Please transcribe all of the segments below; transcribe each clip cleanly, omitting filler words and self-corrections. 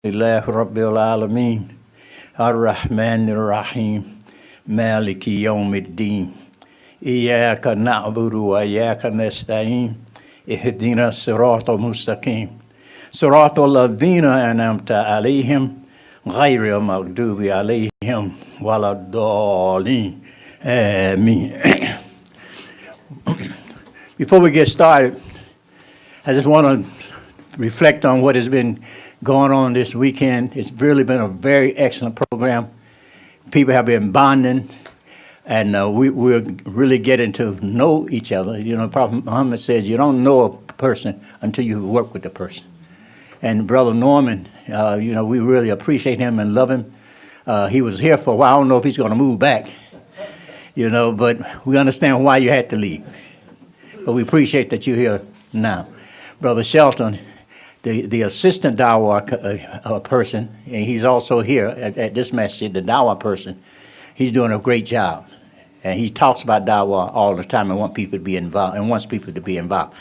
Alhamdulillah Rabbil Alameen Ar-Rahman Ar-Rahim Maliki Yawmiddin Iyaka na'budu wa iyaka nasta'in Ihdina sirata mustaqim Sirata alladhina an'amta alayhim Ghayri maghdubi alayhim Waladdallin Ameen. Before we get started, I just want to reflect on what has been going on this weekend. It's really been a very excellent program. People have been bonding, and we're really getting to know each other. You know, Prophet Muhammad says you don't know a person until you work with the person. And Brother Norman, we really appreciate him and love him. He was here for a while. I don't know if he's going to move back, but we understand why you had to leave. But we appreciate that you're here now. Brother Shelton, the assistant Dawah person, and he's also here at this Masjid, the Dawah person. He's doing a great job. And he talks about Dawah all the time and wants people to be involved.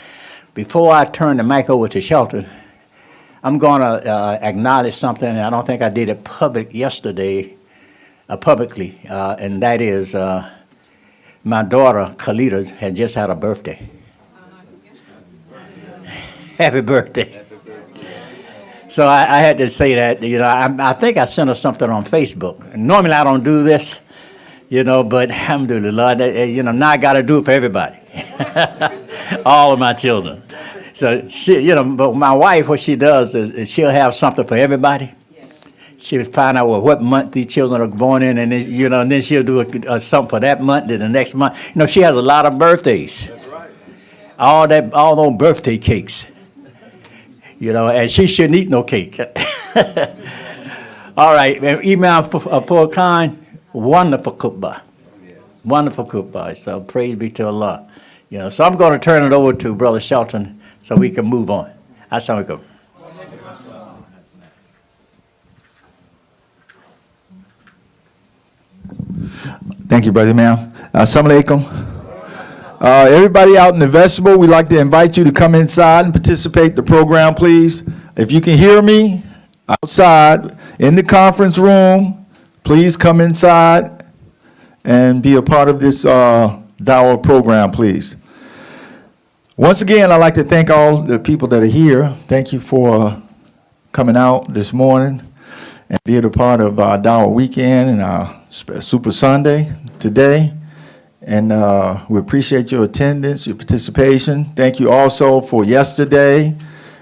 Before I turn the mic over to Shelton, I'm going to acknowledge something, and I don't think I did it publicly, and that is my daughter, Khalida, had just had a birthday. Happy birthday. So I had to say that, I think I sent her something on Facebook. Normally I don't do this, but alhamdulillah, now I got to do it for everybody. All of my children. So but my wife, what she does is she'll have something for everybody. She'll find out what month these children are born in, and then, and then she'll do something for that month, then the next month. She has a lot of birthdays. That's right. All those birthday cakes. And she shouldn't eat no cake. All right, Imam Furqan, wonderful khutbah. Wonderful khutbah. So praise be to Allah. So I'm going to turn it over to Brother Shelton so we can move on. Assalamu alaikum. Thank you, Brother Imam. Assalamu alaikum. Everybody out in the vestibule, we'd like to invite you to come inside and participate in the program, please. If you can hear me outside in the conference room, please come inside and be a part of this Dawah program, please. Once again, I'd like to thank all the people that are here. Thank you for coming out this morning and being a part of our Dawah weekend and our Super Sunday today. And we appreciate your attendance, your participation. Thank you also for yesterday,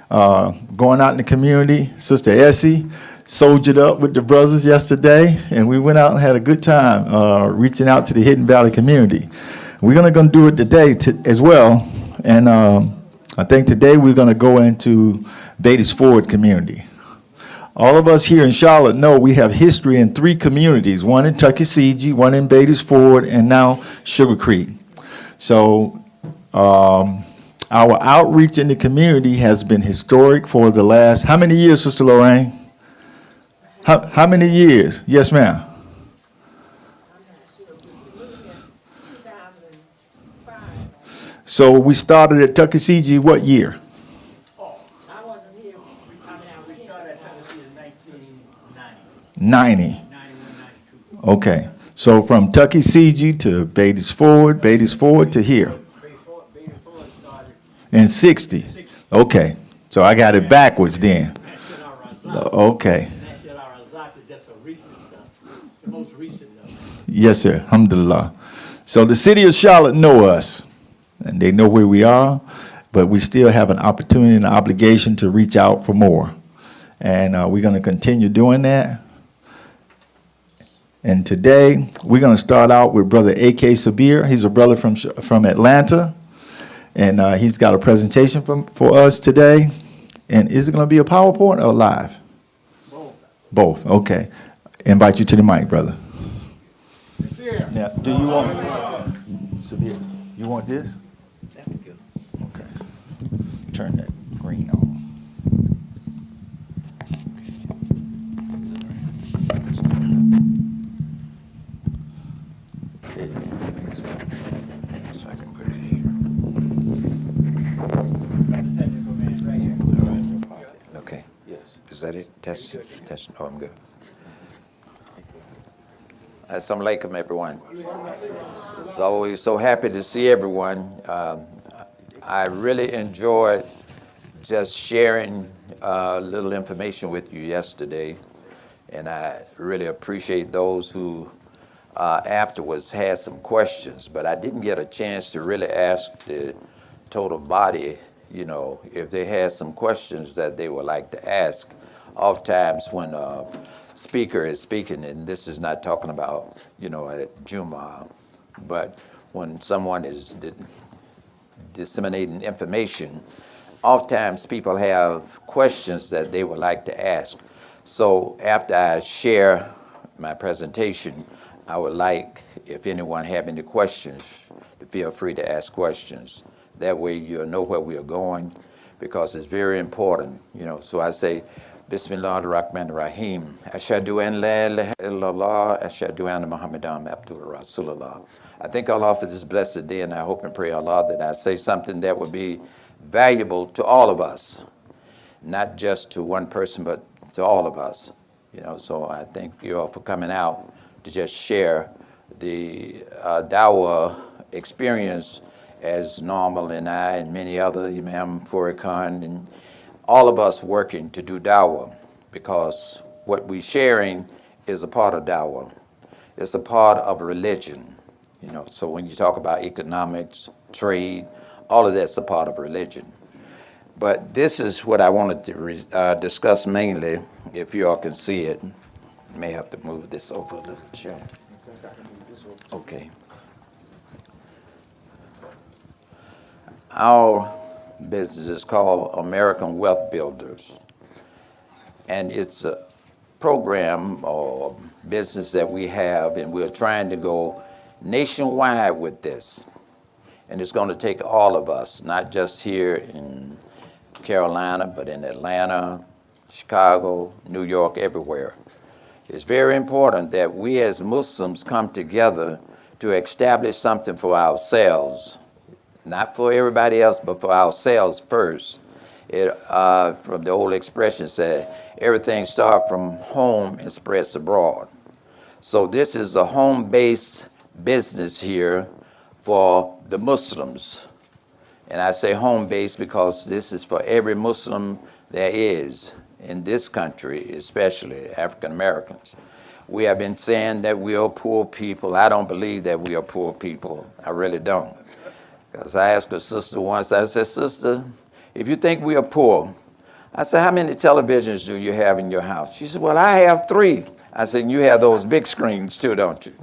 going out in the community. Sister Essie soldiered up with the brothers yesterday, and we went out and had a good time reaching out to the Hidden Valley community. We're going to do it today as well. And I think today we're going to go into Beatty's Ford community. All of us here in Charlotte know we have history in 3 communities, one in Tuckasegee, one in Beatty's Ford, and now Sugar Creek. So our outreach in the community has been historic for the last, how many years, Sister Lorraine? How many years? Yes, ma'am. So we started at Tuckasegee what year? 90. Okay. So from Tuckasegee to Beatty's Ford to here. In 60. Okay. So I got it backwards then. Okay. Yes, sir. Alhamdulillah. So the city of Charlotte know us, and they know where we are, but we still have an opportunity and an obligation to reach out for more. And we're going to continue doing that. And today, we're going to start out with Brother A.K. Sabir. He's a brother from Atlanta, and he's got a presentation for us today. And is it going to be a PowerPoint or live? Both. Okay. Invite you to the mic, brother. Sabir. Now, do you want Sabir? You want this? Okay. Turn that green on. So I can put it here. Okay. Yes. Is that it? Test. Oh, I'm good. Assalamu alaikum, everyone. It's always so happy to see everyone. I really enjoyed just sharing a little information with you yesterday, and I really appreciate those who afterwards had some questions, but I didn't get a chance to really ask the total body, if they had some questions that they would like to ask. Oftentimes when a speaker is speaking, and this is not talking about, at Juma, but when someone is disseminating information, oftentimes people have questions that they would like to ask. So after I share my presentation, I would like, if anyone have any questions, to feel free to ask questions. That way you'll know where we are going, because it's very important. So I say, Bismillah ar-Rahman ar-Rahim. Ashhadu an la ilaha illallah, ashhadu anna Muhammadan abduhu wa rasulullah. I thank Allah for this blessed day, and I hope and pray Allah that I say something that would be valuable to all of us, not just to one person, but to all of us. So I thank you all for coming out to just share the Dawah experience as Normal and I and many other, Imam Furqan, and all of us working to do Dawah, because what we're sharing is a part of Dawah. It's a part of religion. So when you talk about economics, trade, all of that's a part of religion. But this is what I wanted to discuss mainly, if you all can see it. May have to move this over a little. Sure. Okay. Our business is called American Wealth Builders, and it's a program or business that we have, and we're trying to go nationwide with this. And it's going to take all of us, not just here in Carolina, but in Atlanta, Chicago, New York, everywhere. It's very important that we as Muslims come together to establish something for ourselves, not for everybody else, but for ourselves first. From the old expression said, everything starts from home and spreads abroad. So this is a home-based business here for the Muslims. And I say home-based because this is for every Muslim there is in this country, especially African Americans. We have been saying that we are poor people. I don't believe that we are poor people. I really don't. Because I asked a sister once, I said, sister, if you think we are poor, I said, how many televisions do you have in your house? She said, well, I have 3. I said, you have those big screens too, don't you?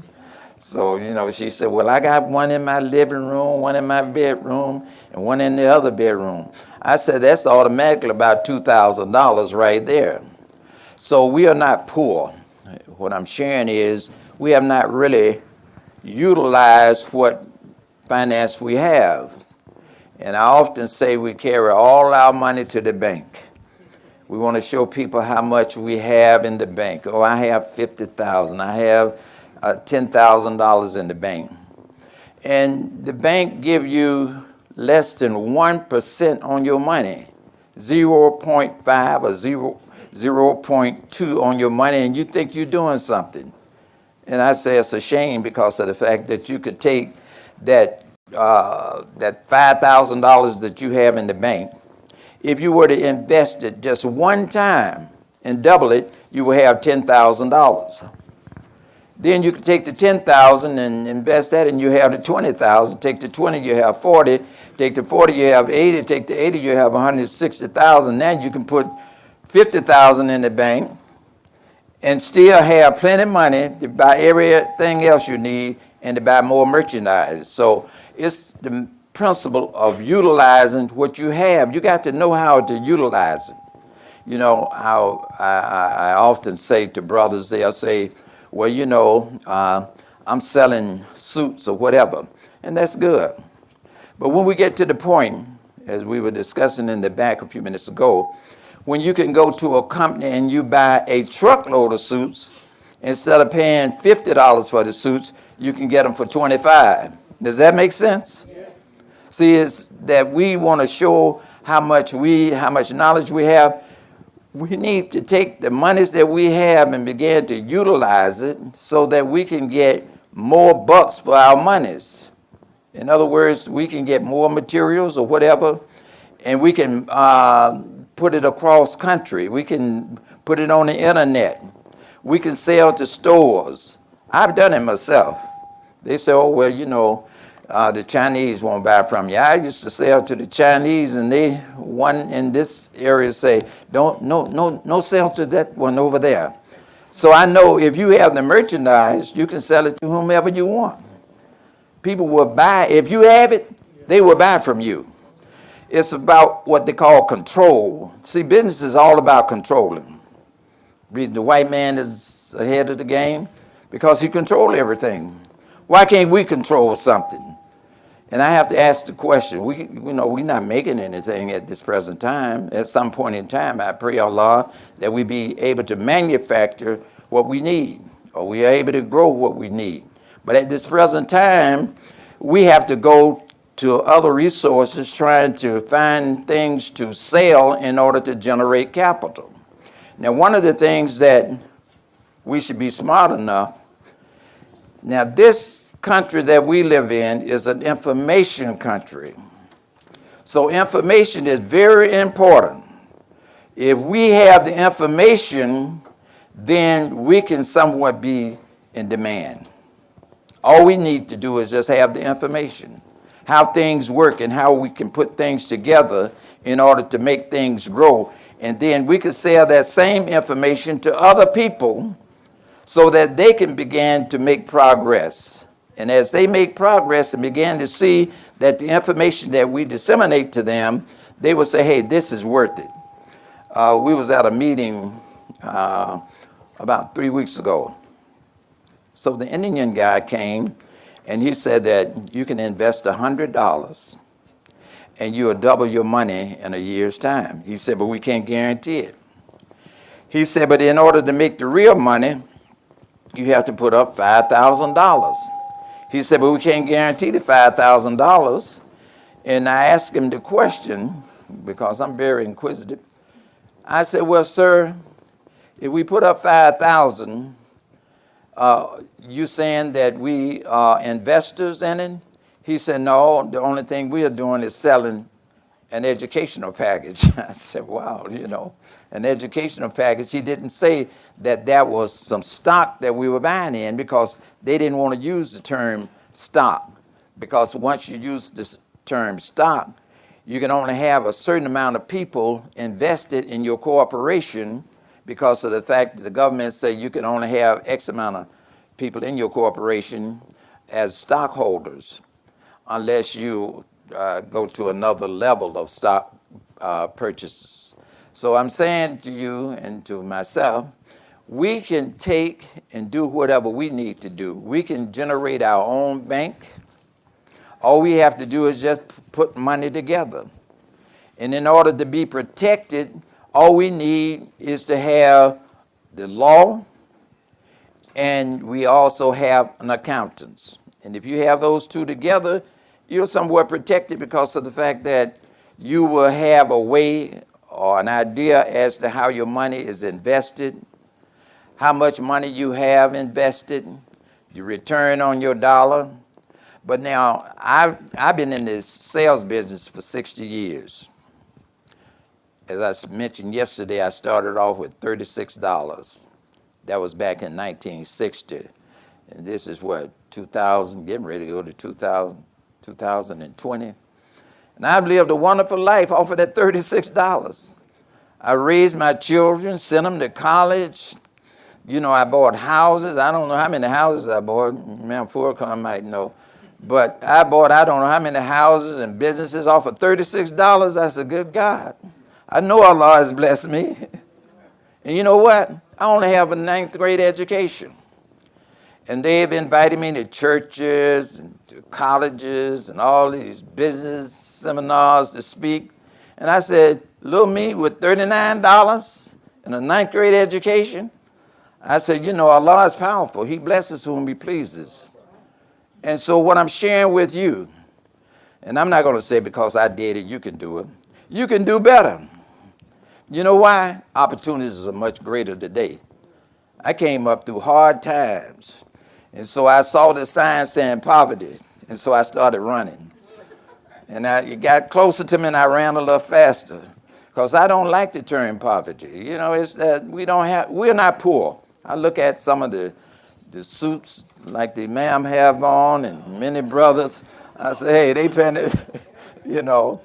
So, she said, well, I got one in my living room, one in my bedroom, and one in the other bedroom. I said, that's automatically about $2,000 right there. So we are not poor. What I'm sharing is we have not really utilized what finance we have. And I often say we carry all our money to the bank. We want to show people how much we have in the bank. Oh, I have $50,000. I have $10,000 in the bank. And the bank give you less than 1% on your money, 0.5 or 0.2 on your money, and you think you're doing something. And I say it's a shame because of the fact that you could take that $5,000 that you have in the bank. If you were to invest it just one time and double it, you will have $10,000. Then you can take the $10,000 and invest that, and you have the $20,000. Take the 20, you have 40. Take the 40, you have 80. Take the 80, you have 160,000. Now you can put 50,000 in the bank and still have plenty of money to buy everything else you need and to buy more merchandise. So it's the principle of utilizing what you have. You got to know how to utilize it. How I often say to brothers, they'll say, well, I'm selling suits or whatever, and that's good. But when we get to the point, as we were discussing in the back a few minutes ago, when you can go to a company and you buy a truckload of suits, instead of paying $50 for the suits, you can get them for $25. Does that make sense? Yes. See, it's that we want to show how much knowledge we have. we need to take the monies that we have and begin to utilize it so that we can get more bucks for our monies. In other words, we can get more materials or whatever, and we can put it across country. We can put it on the internet. We can sell to stores. I've done it myself. They say, oh, well, you know, the Chinese won't buy from you. I used to sell to the Chinese, and one in this area say, no sell to that one over there. So I know if you have the merchandise, you can sell it to whomever you want. People will buy. If you have it, they will buy from you. It's about what they call control. See, business is all about controlling. The reason the white man is ahead of the game, because he controls everything. Why can't we control something? And I have to ask the question, we're not making anything at this present time. At some point in time, I pray, Allah, that we be able to manufacture what we need, or we are able to grow what we need. But at this present time, we have to go to other resources trying to find things to sell in order to generate capital. Now, one of the things that we should be smart enough, now this country that we live in is an information country. So information is very important. If we have the information, then we can somewhat be in demand. All we need to do is just have the information, how things work and how we can put things together in order to make things grow. And then we can sell that same information to other people so that they can begin to make progress. And as they make progress and begin to see that the information that we disseminate to them, they will say, hey, this is worth it. We was at a meeting about 3 weeks ago. So the Indian guy came and he said that you can invest $100 and you'll double your money in a year's time. He said, but we can't guarantee it. He said, but in order to make the real money, you have to put up $5,000. He said, but we can't guarantee the $5,000. And I asked him the question, because I'm very inquisitive. I said, well, sir, if we put up $5,000, you saying that we are investors in it? He said, no, the only thing we are doing is selling an educational package. I said, wow, you know, an educational package. He didn't say that that was some stock that we were buying in, because they didn't want to use the term stock. Because once you use this term stock, you can only have a certain amount of people invested in your corporation, because of the fact that the government say you can only have X amount of people in your corporation as stockholders, unless you go to another level of stock purchases. So I'm saying to you and to myself, we can take and do whatever we need to do. We can generate our own bank. All we have to do is just put money together. And in order to be protected, all we need is to have the law, and we also have an accountant. And if you have those two together, you're somewhat protected, because of the fact that you will have a way or an idea as to how your money is invested, how much money you have invested, your return on your dollar. But now, I've been in this sales business for 60 years. As I mentioned yesterday, I started off with $36. That was back in 1960. And this is what, 2000, getting ready to go to 2020. And I've lived a wonderful life off of that $36. I raised my children, sent them to college. You know, I bought houses. I don't know how many houses I bought. Ma'am Furcon might know. But I bought, I don't know how many houses and businesses off of $36. I said, good God. I know Allah has blessed me. And you know what? I only have a 9th grade education. And they've invited me to churches and to colleges and all these business seminars to speak. And I said, little me with $39 and a 9th grade education? I said, you know, Allah is powerful. He blesses whom he pleases. And so what I'm sharing with you, and I'm not going to say because I did it, you can do it. You can do better. You know why? Opportunities are much greater today. I came up through hard times, and so I saw the sign saying poverty, and so I started running. And it got closer to me, and I ran a little faster, because I don't like the term poverty. You know, it's that we're not poor. I look at some of the suits like the ma'am have on, and many brothers. I say, hey, they paying it, you know.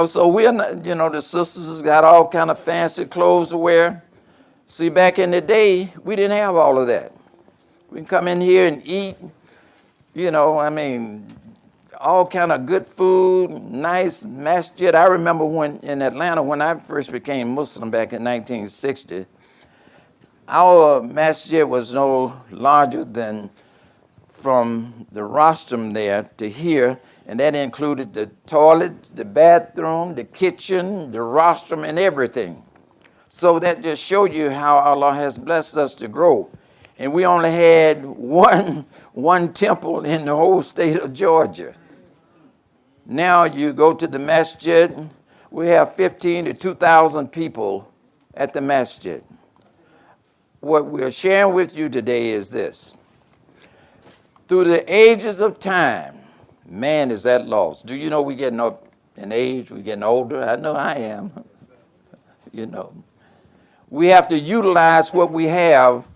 So we're not, the sisters got all kind of fancy clothes to wear. See, back in the day, we didn't have all of that. We can come in here and eat, all kind of good food, nice masjid. I remember when in Atlanta, when I first became Muslim back in 1960, our masjid was no larger than from the rostrum there to here, and that included the toilet, the bathroom, the kitchen, the rostrum, and everything. So that just showed you how Allah has blessed us to grow. And we only had one temple in the whole state of Georgia. Now you go to the masjid, we have 15 to 2,000 people at the masjid. What we're sharing with you today is this. Through the ages of time, man is at loss. Do you know we're getting up in age, we're getting older? I know I am. We have to utilize what we have,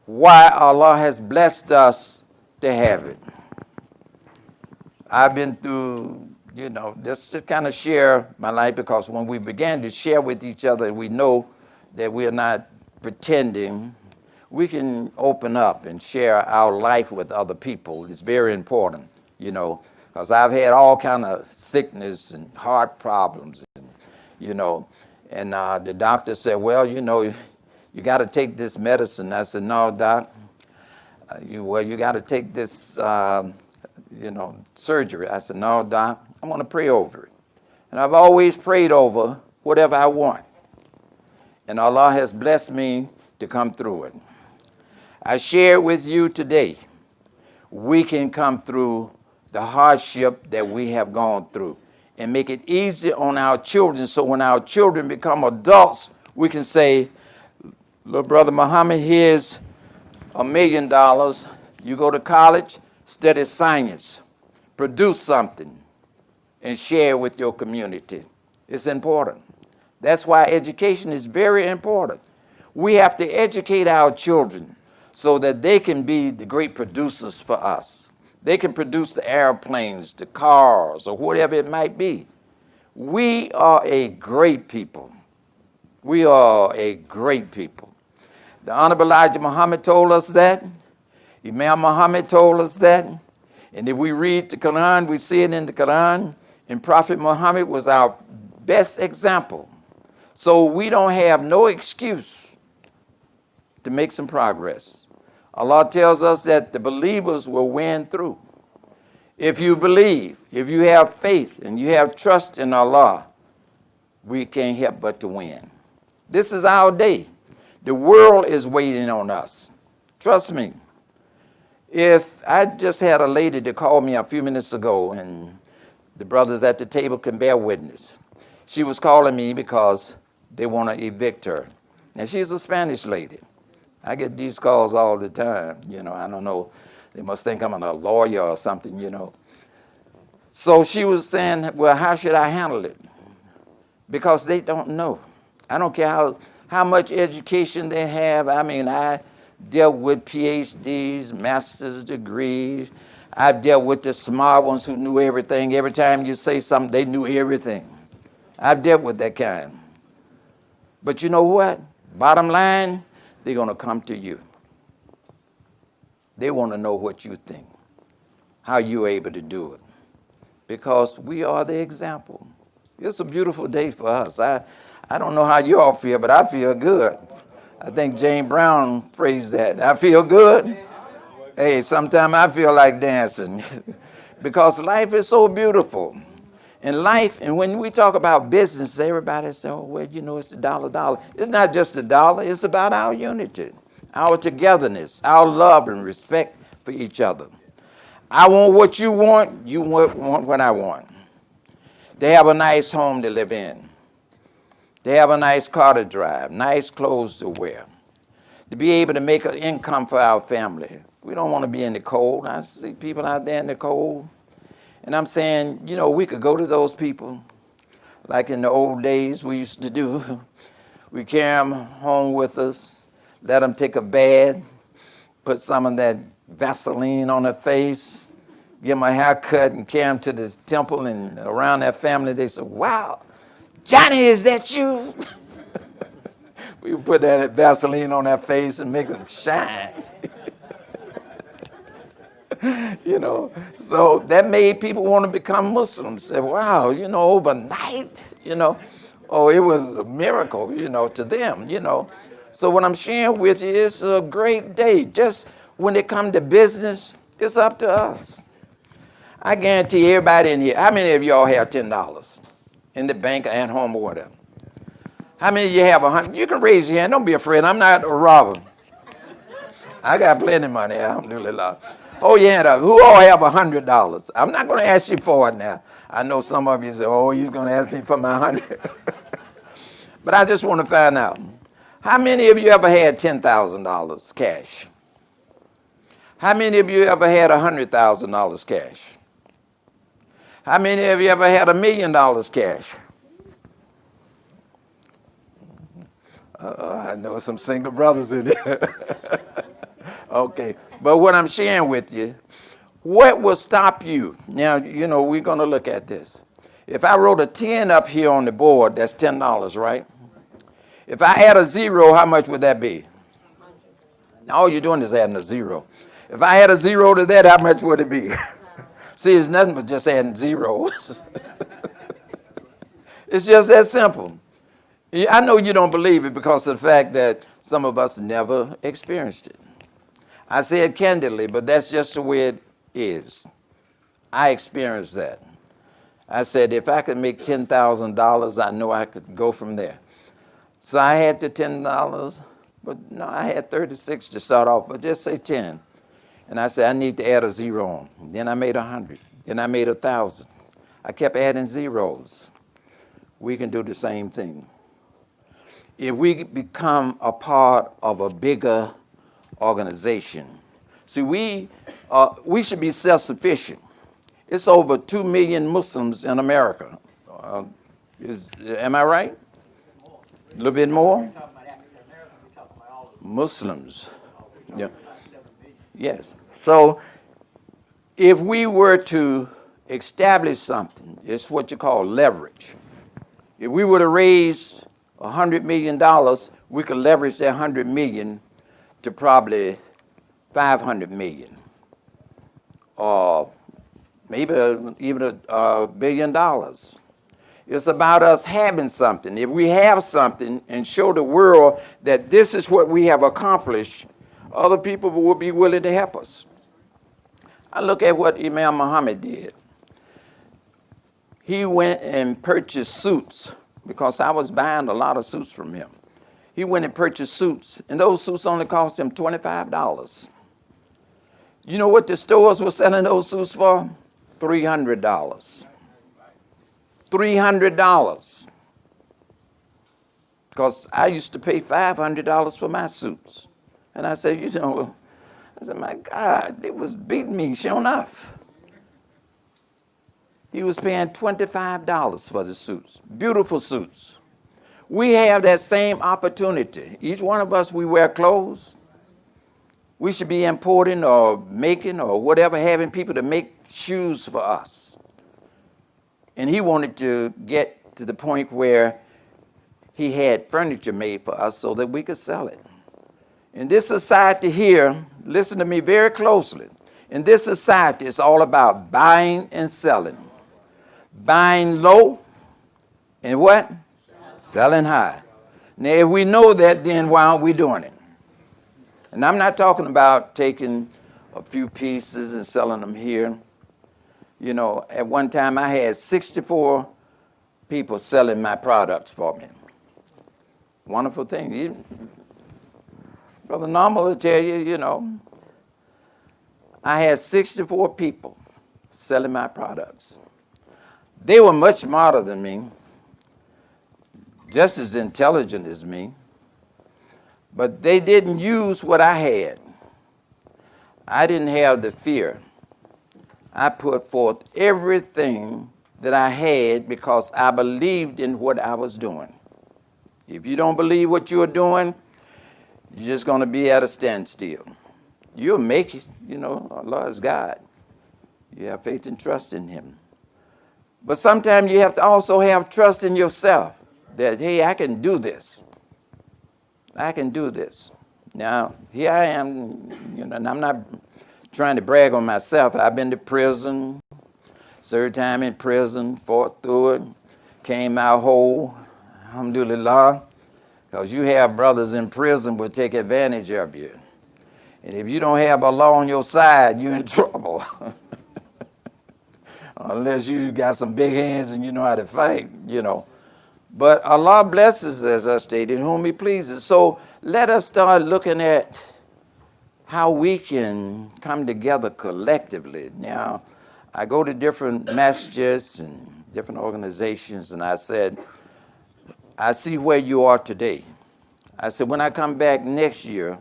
why Allah has blessed us to have it. I've been through, just to kind of share my life, because when we began to share with each other, we know that we're not pretending. We can open up and share our life with other people. It's very important, because I've had all kind of sickness and heart problems, and the doctor said, well, you got to take this medicine. I said, no, doc. You got to take this, surgery. I said, no, doc, I'm going to pray over it. And I've always prayed over whatever I want. And Allah has blessed me to come through it. I share with you today, we can come through the hardship that we have gone through and make it easy on our children, so when our children become adults, we can say, little brother Muhammad, here's $1 million. You go to college, study science, produce something, and share with your community. It's important. That's why education is very important. We have to educate our children so that they can be the great producers for us. They can produce the airplanes, the cars, or whatever it might be. We are a great people. We are a great people. The Honorable Elijah Muhammad told us that. Imam Muhammad told us that. And if we read the Quran, we see it in the Quran. And Prophet Muhammad was our best example. So we don't have no excuse to make some progress. Allah tells us that the believers will win through. If you believe, if you have faith, and you have trust in Allah, we can't help but to win. This is our day. The world is waiting on us. Trust me. If I just had a lady to call me a few minutes ago, and the brothers at the table can bear witness. She was calling me because they want to evict her. And she's a Spanish lady. I get these calls all the time. I don't know. They must think I'm a lawyer or something, So she was saying, well, how should I handle it? Because they don't know. I don't care how much education they have. I dealt with PhDs, master's degrees. I've dealt with the smart ones who knew everything. Every time you say something, they knew everything. I've dealt with that kind. But you know what? Bottom line, they're going to come to you. They want to know what you think, how you're able to do it, because we are the example. It's a beautiful day for us. I don't know how you all feel, but I feel good. I think Jane Brown phrased that. I feel good. Hey, sometimes I feel like dancing because life is so beautiful. And when we talk about business, everybody says, oh, well, it's the dollar. It's not just the dollar. It's about our unity, our togetherness, our love and respect for each other. I want what you want. You want what I want. To have a nice home to live in. to have a nice car to drive, nice clothes to wear, to be able to make an income for our family. We don't want to be in the cold. I see people out there in the cold. And I'm saying, you know, we could go to those people like in the old days we used to do. We carry them home with us, let them take a bath, put some of that Vaseline on their face, give them a haircut, and carry them to the temple. And around their family, they say, wow, Johnny, is that you? We would put that Vaseline on their face and make them shine. You know, so that made people want to become Muslims. Say, wow, you know, overnight, you know. Oh, it was a miracle, you know, to them, you know. So what I'm sharing with you is a great day. Just when it comes to business, it's up to us. I guarantee everybody in here, how many of y'all have $10 in the bank or at home or whatever? How many of you have 100? You can raise your hand. Don't be afraid. I'm not a robber. I got plenty of money. Alhamdulillah. Oh, yeah. Who all have $100? I'm not going to ask you for it now. I know some of you say, oh, he's going to ask me for my 100. But I just want to find out. How many of you ever had $10,000 cash? How many of you ever had $100,000 cash? How many of you ever had $1 million cash? I know some single brothers in there. Okay, but what I'm sharing with you, what will stop you? Now, you know, we're going to look at this. If I wrote a 10 up here on the board, that's $10, right? If I add a zero, how much would that be? All you're doing is adding a zero. If I add a zero to that, how much would it be? See, it's nothing but just adding zeros. It's just that simple. I know you don't believe it because of the fact that some of us never experienced it. I say it candidly, but that's just the way it is. I experienced that. I said, if I could make $10,000, I know I could go from there. So I had the $10, but no, I had 36 to start off, but just say 10. And I said, I need to add a zero on. Then I made 100. Then I made 1,000. I kept adding zeros. We can do the same thing. If we become a part of a bigger organization. See, we should be self-sufficient. It's over 2 million Muslims in America. Am I right? A little bit more? Muslims. Yeah. Yes. So if we were to establish something, it's what you call leverage. If we were to raise $100 million, we could leverage that $100 million to probably 500 million, or maybe even $1 billion. It's about us having something. If we have something and show the world that this is what we have accomplished, other people will be willing to help us. I look at what Imam Muhammad did. He went and purchased suits because I was buying a lot of suits from him. He went and purchased suits, and those suits only cost him $25. You know what the stores were selling those suits for? $300. $300. Because I used to pay $500 for my suits. And I said, you know, my God, they was beating me, sure enough. He was paying $25 for the suits, beautiful suits. We have that same opportunity. Each one of us, we wear clothes. We should be importing or making or whatever, having people to make shoes for us. And he wanted to get to the point where he had furniture made for us so that we could sell it. In this society here, listen to me very closely. In this society, it's all about buying and selling. Buying low and what? Selling high. Now, if we know that, then why aren't we doing it? And I'm not talking about taking a few pieces and selling them here. You know, at one time I had 64 people selling my products for me. Wonderful thing. Brother Normal will tell you, you know, I had 64 people selling my products. They were much smarter than me. just as intelligent as me, but they didn't use what I had. I didn't have the fear. I put forth everything that I had because I believed in what I was doing. If you don't believe what you're doing, you're just going to be at a standstill. You'll make it. You know, Allah is God. You have faith and trust in Him. But sometimes you have to also have trust in yourself that, hey, I can do this. I can do this. Now, here I am, you know, and I'm not trying to brag on myself. I've been to prison, served time in prison, fought through it, came out whole, alhamdulillah, because you have brothers in prison will take advantage of you. And if you don't have Allah on your side, you're in trouble. Unless you got some big hands and you know how to fight, you know. But Allah blesses, as I stated, whom He pleases. So let us start looking at how we can come together collectively. Now, I go to different masjids and different organizations, and I said, I see where you are today. I said, when I come back next year,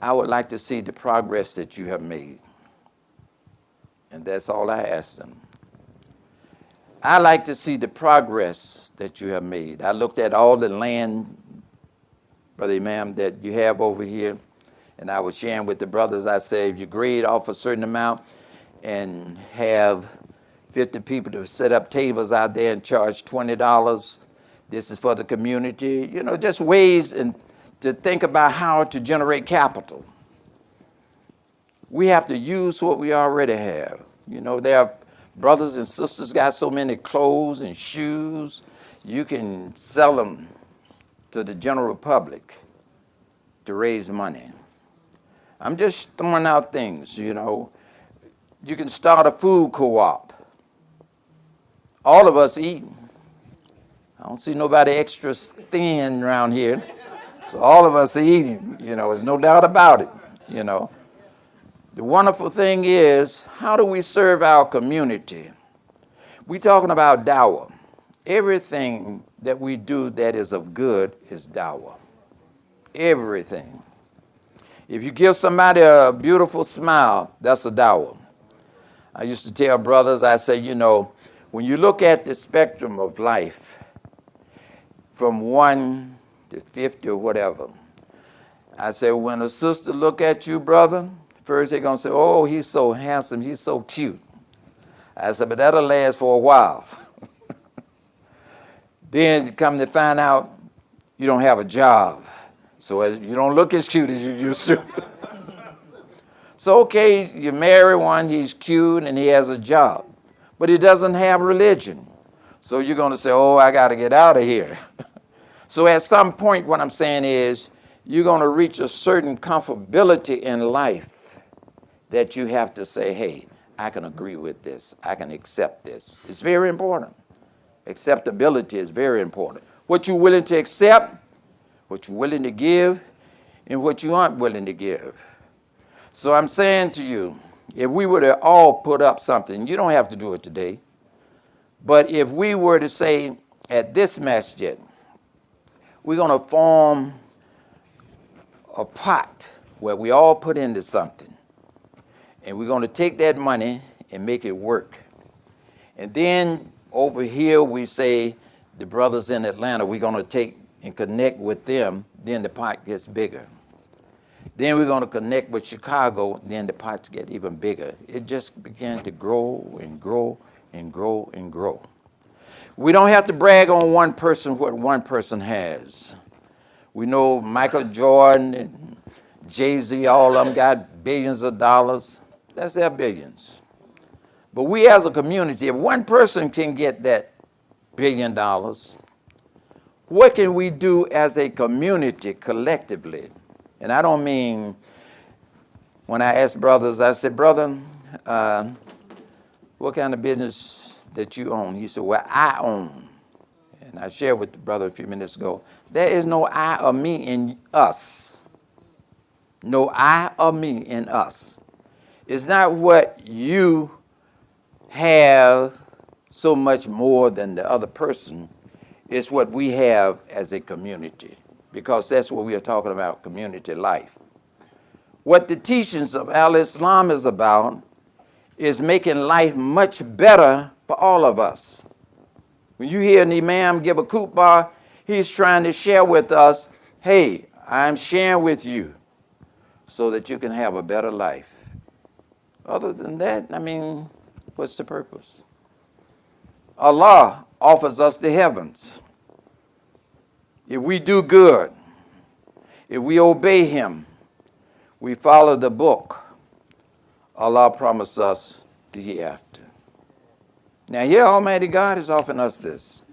I would like to see the progress that you have made. And that's all I asked them. I like to see the progress that you have made. I looked at all the land, Brother Imam, that you have over here, and I was sharing with the brothers. I said, if you grade off a certain amount and have 50 people to set up tables out there and charge $20, this is for the community. You know, just ways to think about how to generate capital. We have to use what we already have. You know, there are brothers and sisters got so many clothes and shoes. You can sell them to the general public to raise money. I'm just throwing out things, you know. You can start a food co-op. All of us eat. I don't see nobody extra thin around here. So all of us are eating, you know, there's no doubt about it, you know. The wonderful thing is, how do we serve our community? We're talking about dawah. Everything that we do that is of good is dawah. Everything. If you give somebody a beautiful smile, that's a dawah. I used to tell brothers, I say, you know, when you look at the spectrum of life, from 1 to 50 or whatever, I say, when a sister look at you, brother, first they're going to say, oh, he's so handsome, he's so cute. I said, but that'll last for a while. Then you come to find out you don't have a job. So you don't look as cute as you used to. So, okay, you marry one, he's cute and he has a job, but he doesn't have religion. So you're going to say, oh, I got to get out of here. So at some point, what I'm saying is, you're going to reach a certain comfortability in life that you have to say, hey, I can agree with this. I can accept this. It's very important. Acceptability is very important. What you're willing to accept, what you're willing to give, and what you aren't willing to give. So I'm saying to you, if we were to all put up something, you don't have to do it today, but if we were to say at this masjid, we're going to form a pot where we all put into something, and we're going to take that money and make it work. And then over here we say the brothers in Atlanta, we're going to take and connect with them, then the pot gets bigger. Then we're going to connect with Chicago, then the pots get even bigger. It just began to grow and grow and grow and grow. We don't have to brag on one person what one person has. We know Michael Jordan and Jay-Z, all of them got billions of dollars. That's their billions. But we as a community, if one person can get that $1 billion, what can we do as a community collectively? And I don't mean, when I ask brothers, I said, brother, what kind of business that you own? He said, well, I own. And I shared with the brother a few minutes ago, there is no I or me in us. No I or me in us. It's not what you have so much more than the other person. It's what we have as a community, because that's what we are talking about, community life. What the teachings of Al-Islam is about is making life much better for all of us. When you hear an imam give a khutbah, he's trying to share with us, hey, I'm sharing with you so that you can have a better life. Other than that, I mean, what's the purpose? Allah offers us the heavens. If we do good, if we obey Him, we follow the book, Allah promised us the hereafter. Now here Almighty God is offering us this.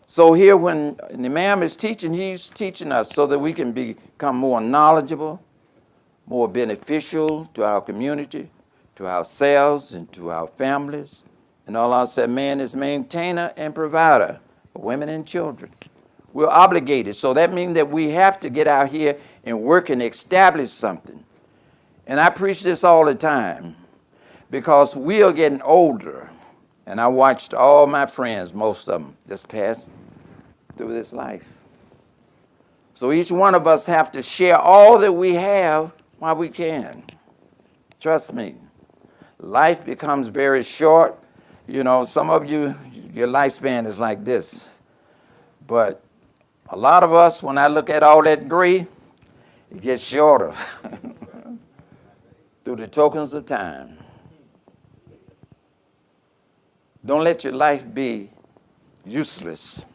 So here when an imam is teaching, he's teaching us so that we can become more knowledgeable, more beneficial to our community, to ourselves, and to our families. And Allah said, man is maintainer and provider for women and children. We're obligated. So that means that we have to get out here and work and establish something. And I preach this all the time because we are getting older. And I watched all my friends, most of them, just pass through this life. So each one of us have to share all that we have while we can. Trust me, life becomes very short. You know, some of you, your lifespan is like this. But a lot of us, when I look at all that gray, it gets shorter through the tokens of time. Don't let your life be useless.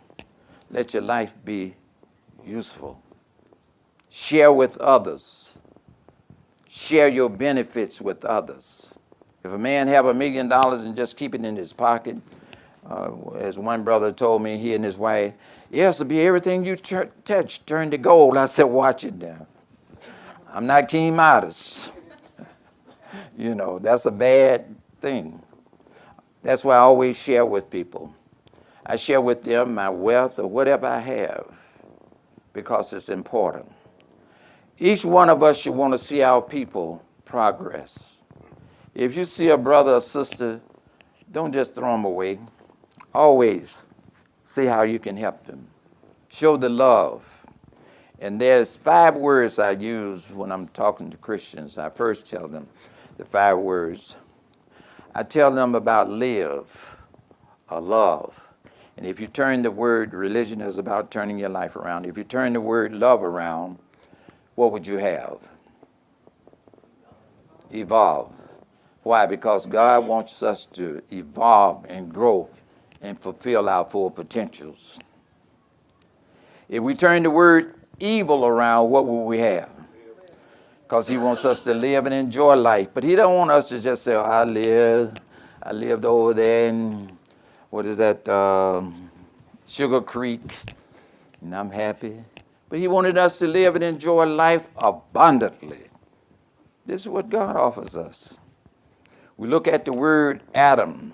Let your life be useful. Share with others. Share your benefits with others. If a man have $1 million and just keep it in his pocket, as one brother told me, he and his wife, yes, it'll be everything you touch turn to gold. I said, watch it now. I'm not King Midas. You know, that's a bad thing. That's why I always share with people. I share with them my wealth or whatever I have because it's important. Each one of us should want to see our people progress. If you see a brother or sister, don't just throw them away. Always see how you can help them. Show the love. And there's 5 words I use when I'm talking to Christians. I first tell them the 5 words. I tell them about live, love. And if you turn the word religion is about turning your life around. If you turn the word love around, what would you have? Evolve. Why? Because God wants us to evolve and grow and fulfill our full potentials. If we turn the word evil around, what will we have? Because He wants us to live and enjoy life. But He don't want us to just say, oh, I lived over there in, what is that, Sugar Creek, and I'm happy. But He wanted us to live and enjoy life abundantly. This is what God offers us. We look at the word Adam.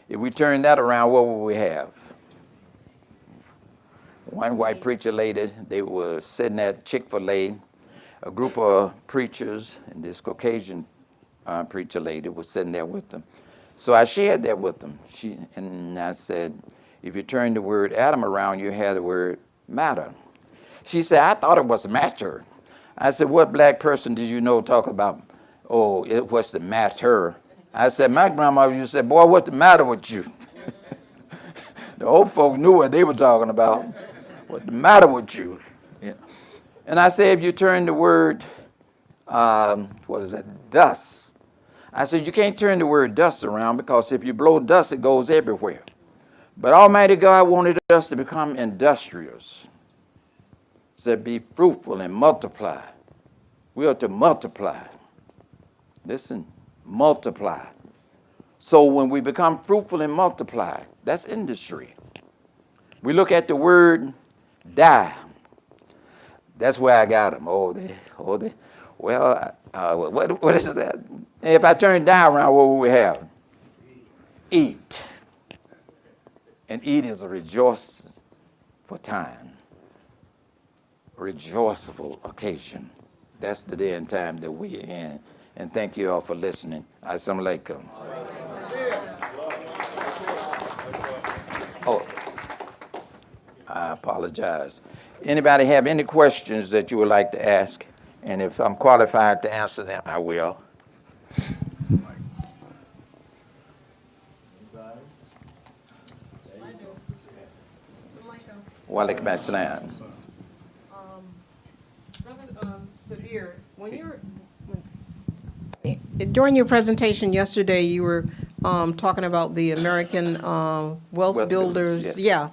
If we turn that around, what will we have? One white preacher lady, they were sitting at Chick-fil-A. A group of preachers and this Caucasian preacher lady was sitting there with them. So I shared that with them. And I said, if you turn the word Adam around, you have the word matter. She said, I thought it was matter. I said, what black person did you know talk about, oh, what's the matter? I said, my grandma used to say, boy, what's the matter with you? The old folks knew what they were talking about. What's the matter with you? Yeah. And I said, if you turn the word, dust. I said, you can't turn the word dust around because if you blow dust, it goes everywhere. But Almighty God wanted us to become industrious. He said, be fruitful and multiply. We are to multiply. Listen, multiply. So when we become fruitful and multiply, that's industry. We look at the word die. That's where I got them. What is that? If I turn die around, what will we have? Eat. And eat is a rejoice for time. Rejoiceful occasion. That's the day and time that we are in. And thank you all for listening. Assalamu alaikum. Oh, I apologize. Anybody have any questions that you would like to ask? And if I'm qualified to answer them, I will. Walaikum assalam. Brother Sabir, during your presentation yesterday, you were talking about the American Wealth Wealth Builders, Builders, yes.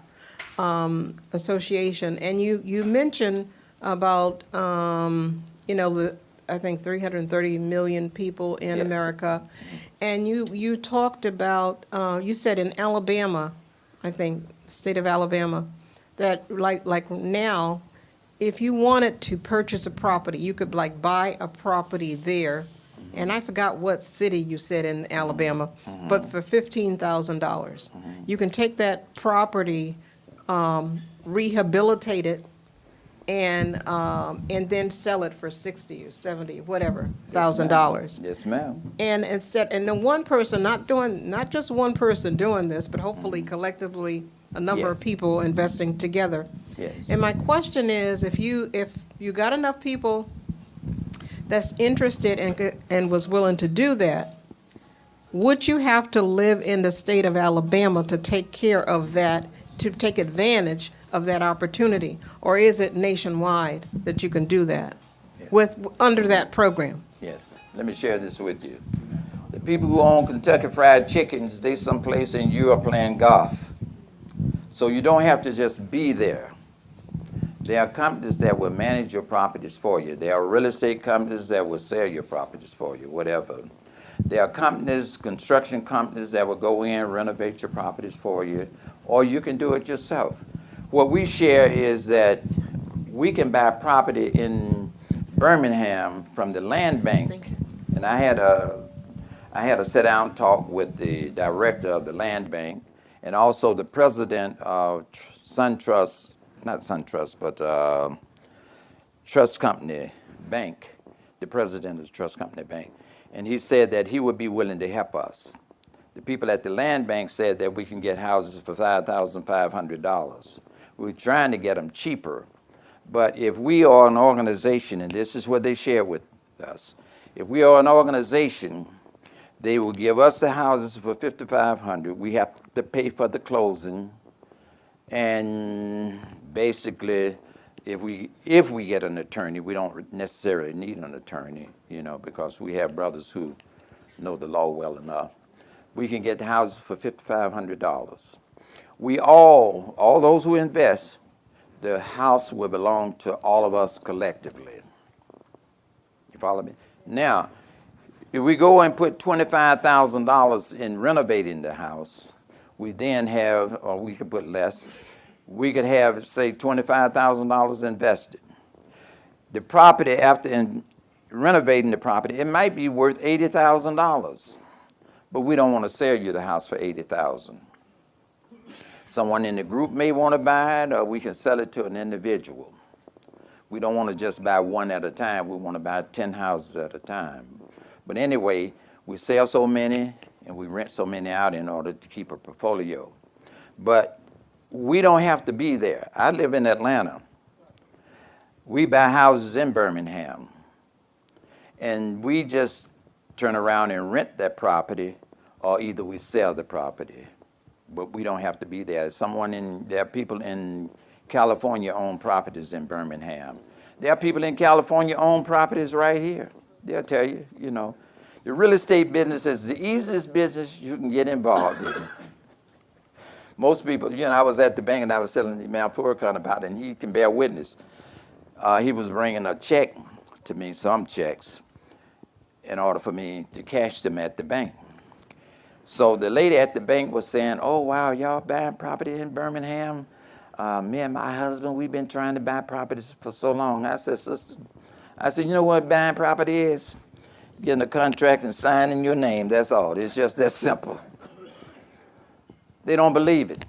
Association, and you mentioned about I think 330 million people in Yes. America, and you talked about you said in Alabama, I think state of Alabama, that like now, if you wanted to purchase a property, you could like buy a property there, and I forgot what city you said in Alabama, but for $15,000, you can take that property, rehabilitate it, and then sell it for 60 or 70, whatever, $1,000. Yes, ma'am. And then one person not just one person doing this, but hopefully collectively a number of Yes. people investing together. Yes. And my question is, if you got enough people that's interested and was willing to do that, would you have to live in the state of Alabama to take care of that, to take advantage of that opportunity? Or is it nationwide that you can do that under that program? Yes. Let me share this with you. The people who own Kentucky Fried Chickens, they someplace in Europe playing golf. So you don't have to just be there. There are companies that will manage your properties for you. There are real estate companies that will sell your properties for you, whatever. There are companies, construction companies that will go in, renovate your properties for you, or you can do it yourself. What we share is that we can buy property in Birmingham from the land bank. And I had a sit-down talk with the director of the land bank and also the president of Trust Company Bank, the president of the Trust Company Bank. And he said that he would be willing to help us. The people at the land bank said that we can get houses for $5,500. We're trying to get them cheaper. But if we are an organization, and this is what they share with us, if we are an organization, they will give us the houses for $5,500. We have to pay for the closing. And basically, if we get an attorney, we don't necessarily need an attorney, because we have brothers who know the law well enough. We can get the houses for $5,500. We all those who invest, the house will belong to all of us collectively. You follow me? Now, if we go and put $25,000 in renovating the house, we then have, or we could put less, we could have, say, $25,000 invested. The property, after renovating the property, it might be worth $80,000, but we don't want to sell you the house for $80,000. Someone in the group may want to buy it, or we can sell it to an individual. We don't want to just buy one at a time. We want to buy 10 houses at a time. But anyway, we sell so many and we rent so many out in order to keep a portfolio. But we don't have to be there. I live in Atlanta. We buy houses in Birmingham. And we just turn around and rent that property, or either we sell the property. But we don't have to be there. There are people in California own properties in Birmingham. There are people in California own properties right here. They'll tell you, the real estate business is the easiest business you can get involved in. Most people, I was at the bank and I was telling Imam Furqan about it, and he can bear witness. He was bringing a check to me, some checks, in order for me to cash them at the bank. So the lady at the bank was saying, "Oh, wow, y'all buying property in Birmingham? Me and my husband, we've been trying to buy properties for so long." I said, "Sister," you know what buying property is? Getting a contract and signing your name, that's all. It's just that simple. They don't believe it.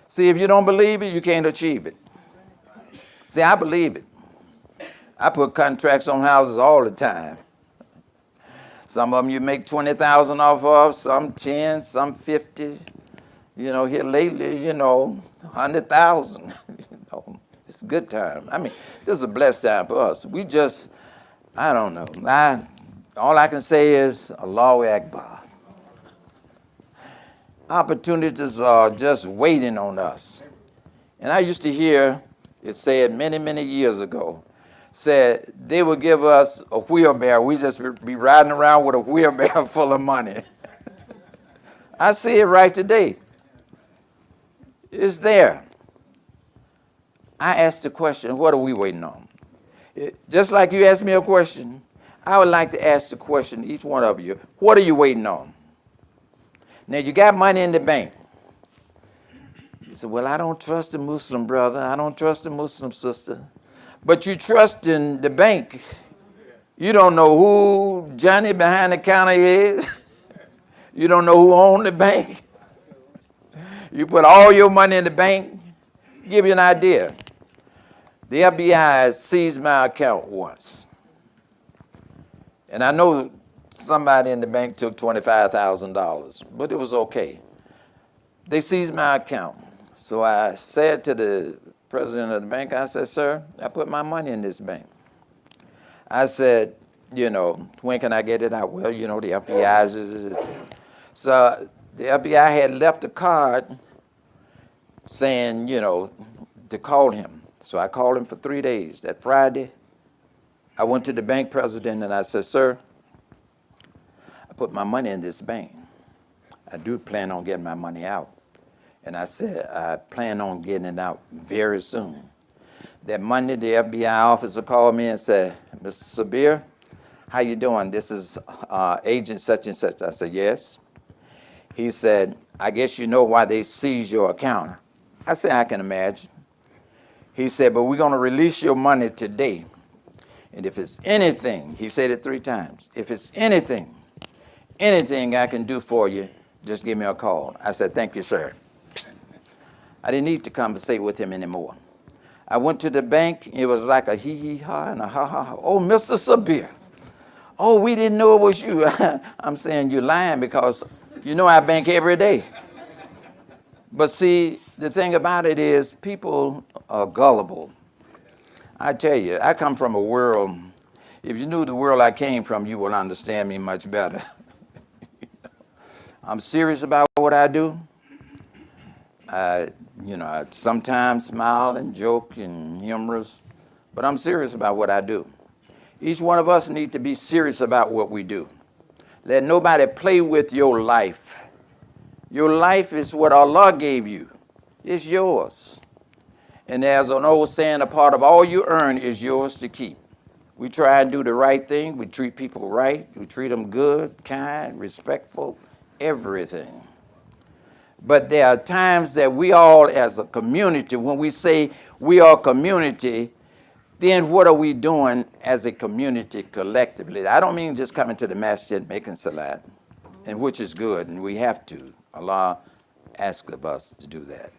See, if you don't believe it, you can't achieve it. See, I believe it. I put contracts on houses all the time. Some of them you make $20,000 off of, some 10, some 50. Here lately, 100,000. It's a good time. I mean, this is a blessed time for us. We just, I don't know. All I can say is Allahu Akbar. Opportunities are just waiting on us. And I used to hear it said many, many years ago, said they would give us a wheelbarrow. We just be riding around with a wheelbarrow full of money. I see it right today. It's there. I asked the question, what are we waiting on? Just like you asked me a question, I would like to ask the question, each one of you, what are you waiting on? Now, you got money in the bank. You say, well, I don't trust the Muslim brother. I don't trust the Muslim sister. But you trust in the bank. You don't know who Johnny behind the counter is. You don't know who owned the bank. You put all your money in the bank. Give you an idea. The FBI seized my account once. And I know somebody in the bank took $25,000, but it was okay. They seized my account. So I said to the president of the bank, I said, sir, I put my money in this bank. I said, when can I get it out? Well, the FBI's. So the FBI had left a card saying, to call him. So I called him for 3 days. That Friday, I went to the bank president and I said, sir, I put my money in this bank. I do plan on getting my money out. And I said, I plan on getting it out very soon. That Monday, the FBI officer called me and said, Mr. Sabir, how you doing? This is agent such and such. I said, yes. He said, I guess you know why they seized your account. I said, I can imagine. He said, but we're going to release your money today. And if it's anything, he said it 3 times, if it's anything I can do for you, just give me a call. I said, thank you, sir. I didn't need to conversate with him anymore. I went to the bank. It was like a hee-hee-ha and a ha-ha-ha. Oh, Mr. Sabir. Oh, we didn't know it was you. I'm saying you're lying because I bank every day. But see, the thing about it is people are gullible. I tell you, I come from a world, if you knew the world I came from, you would understand me much better. I'm serious about what I do. I sometimes smile and joke and humorous, but I'm serious about what I do. Each one of us need to be serious about what we do. Let nobody play with your life. Your life is what Allah gave you. It's yours. And there's an old saying, a part of all you earn is yours to keep. We try and do the right thing. We treat people right. We treat them good, kind, respectful, everything. But there are times that we all as a community, when we say we are a community, then what are we doing as a community collectively? I don't mean just coming to the masjid making salat, and which is good, and we have to. Allah asks of us to do that.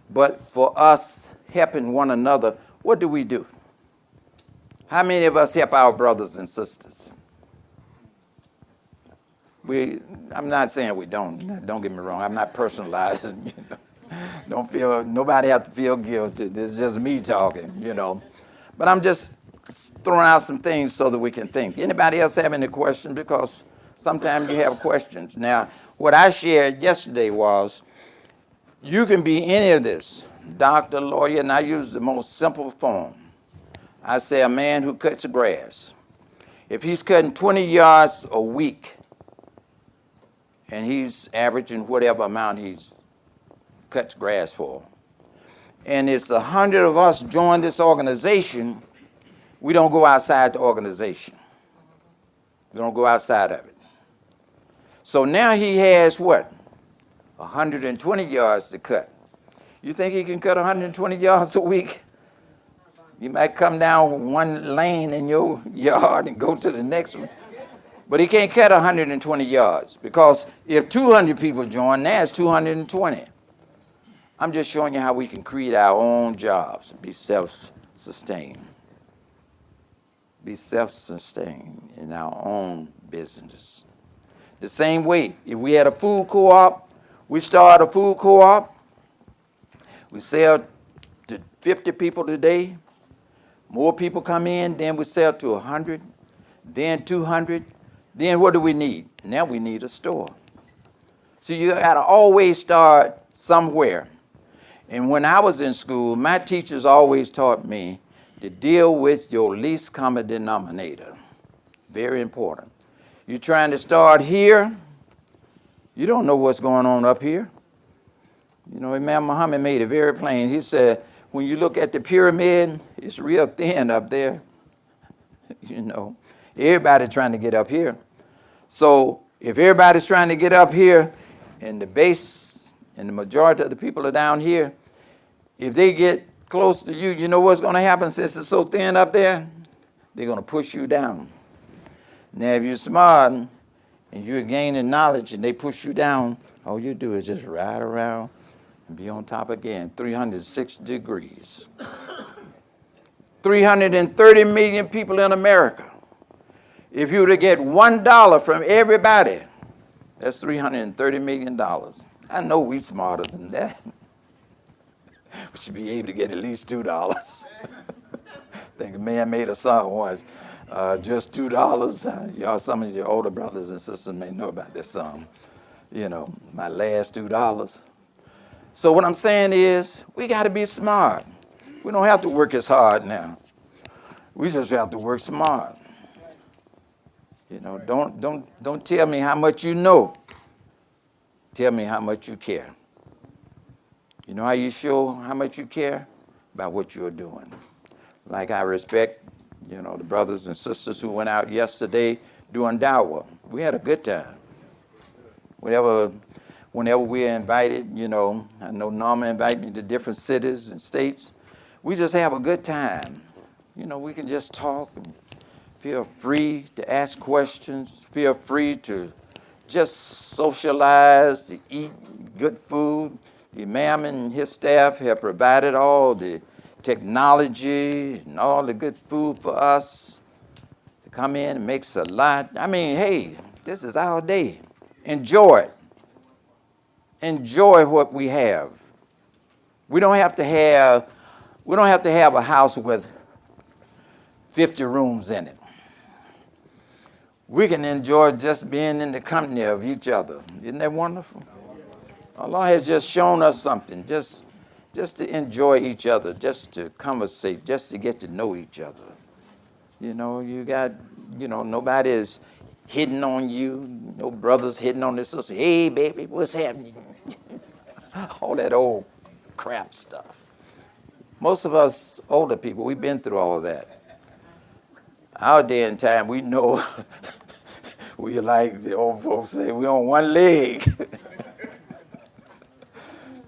But for us helping one another, what do? How many of us help our brothers and sisters? I'm not saying we don't get me wrong. I'm not personalizing, nobody have to feel guilty. This is just me talking, But I'm just throwing out some things so that we can think. Anybody else have any questions? Because sometimes you have questions. Now, what I shared yesterday was, you can be any of this, doctor, lawyer, and I use the most simple form. I say a man who cuts grass. If he's cutting 20 yards a week, and he's averaging whatever amount he's cuts grass for, and it's 100 of us join this organization, we don't go outside the organization. We don't go outside of it. So now he has what? 120 yards to cut. You think he can cut 120 yards a week? You might come down one lane in your yard and go to the next one. But he can't cut 120 yards because if 200 people join, now it's 220. I'm just showing you how we can create our own jobs, be self-sustained. Be self-sustained in our own business. The same way, if we had a food co-op, we start a food co-op, We sell to 50 people today. More people come in, then we sell to 100, then 200. Then what do we need? Now we need a store. So you gotta always start somewhere. And when I was in school, my teachers always taught me to deal with your least common denominator. Very important. You're trying to start here, you don't know what's going on up here. You know, Imam Muhammad made it very plain. He said, when you look at the pyramid, it's real thin up there. You know, everybody's trying to get up here. So if everybody's trying to get up here and the base and the majority of the people are down here, if they get close to you, you know what's going to happen since it's so thin up there? They're going to push you down. Now, if you're smart and you're gaining knowledge and they push you down, all you do is just ride around and be on top again, 360 degrees. 330 million people in America. If you were to get $1 from everybody, that's $330 million. I know we're smarter than that. We should be able to get at least $2. I think a man made a song once, just $2. Y'all, some of your older brothers and sisters may know about this song. You know, my last $2. So what I'm saying is, we got to be smart. We don't have to work as hard now. We just have to work smart. You know, don't tell me how much you know. Tell me how much you care. You know how you show how much you care? By what you're doing. Like I respect, you know, the brothers and sisters who went out yesterday doing Dawah. We had a good time. Whenever we're invited, you know, I know Norma invited me to different cities and states. We just have a good time. You know, we can just talk and feel free to ask questions, feel free to just socialize, to eat good food. The Imam and his staff have provided all the technology and all the good food for us to come in and make salat. I mean, hey, this is our day. Enjoy it. Enjoy what we have. We don't have to have a house with 50 rooms in it. We can enjoy just being in the company of each other. Isn't that wonderful? Allah has just shown us something, just to enjoy each other, just to conversate, just to get to know each other. You know, nobody is hitting on you, no brothers hitting on their sister. Hey, baby, what's happening? All that old crap stuff. Most of us older people, we've been through all of that. Our day and time, we know, we like the old folks say, we on one leg.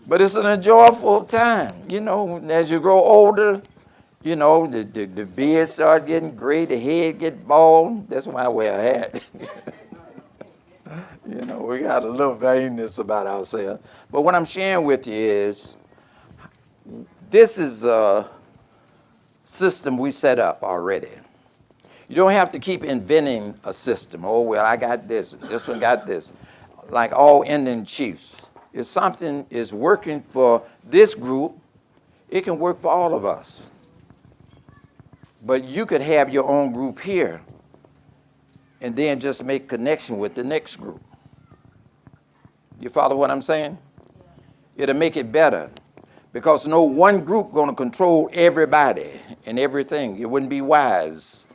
But it's an enjoyable time, you know. As you grow older, you know, the beard start getting gray, the head get bald. That's why I wear a hat. You know, we got a little vainness about ourselves. But what I'm sharing with you is, this is a system we set up already. You don't have to keep inventing a system. Oh, well, I got this, this one got this. Like all Indian chiefs. If something is working for this group, it can work for all of us. But you could have your own group here and then just make connection with the next group. You follow what I'm saying? It'll make it better. Because no one group going to control everybody and everything. It wouldn't be wise.